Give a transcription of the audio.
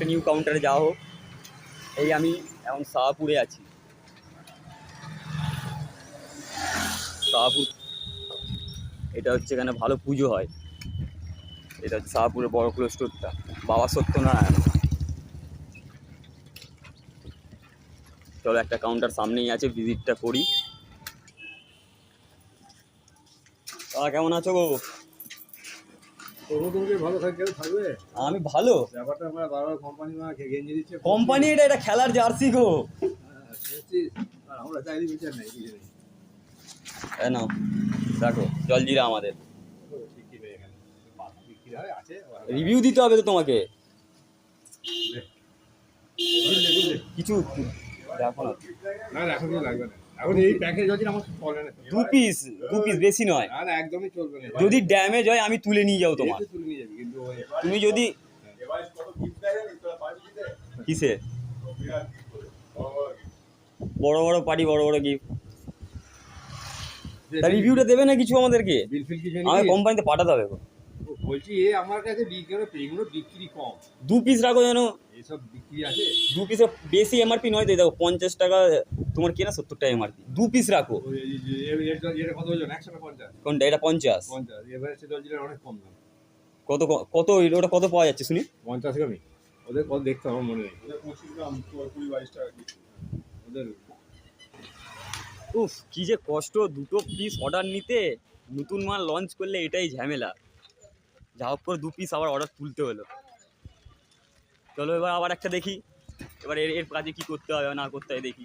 একটা নিউ কাউন্টারে যাওয়া হোক। এই আমি এখন শাহপুরে আছি। শাহপুর, এটা হচ্ছে এখানে ভালো পুজো হয়। এটা হচ্ছে শাহপুরের বড় ক্লোজ স্টোরটা, বাবা সত্যনারায়ণ। চলো একটা কাউন্টার সামনেই আছে, ভিজিটটা করি। কেমন আছো গো? ভালো থাকবে। আমি ভালো। ব্যাপারটা আমরা বারবার কোম্পানি গেঞ্জি দিচ্ছে, কোম্পানি এটা খেলার জার্সি গো। আমরা চাইলে বিচার নেই। না দেখো জলজিরা আমাদের রিভিউ দিতে হবে তো তোমাকে। কিছু দেখো না, এখন লাগবে না, এখন এই প্যাকেজ হচ্ছে আমার চলে না। দু পিস বেশি নয়। না একদমই চলবে না। যদি ড্যামেজ হয় আমি তুলে নিয়ে যাবো তোমার। তুলে নিয়ে যাবি, কিন্তু তুমি যদি কিসে বড় বড় পার্টি, বড় বড় গিফট, রিভিউটা দেবে না কিছু আমাদেরকে? বিল ফিল কিছু আমার কোম্পানিতে পাঠাতে হবে। বলছি আমার কাছে এগুলো বিক্রি কম, দু পিস রাখো যেন। এসব বিক্রি আছে দু পিসে বেশি এমআরপি নয় তো, দেখো 50 টাকা তোমার কেনা, 70 টাকা এমআরপি। দু পিস রাখো। এটা কত ওজন? 150। কোনটা? এটা 50। এবারে সে দলজিরা অনেক কম দাম। কত কত ওটা কত পাওয়া যাচ্ছে শুনি? 50 গ্রামই ওদের কত দেখতে আমার মনে নেই। ওদের 25 গ্রাম 20-22 টাকা ওদের। উফ কি যে কষ্ট দুটো পিস অর্ডার নিতে। নতুন মাল লঞ্চ করলে এটাই ঝামেলা। যা হোক করে দু পিস আবার অর্ডার তুলতে হলো। চলো এবার আবার একটা দেখি, এবার এর কাজে কি করতে হবে না করতে হবে দেখি।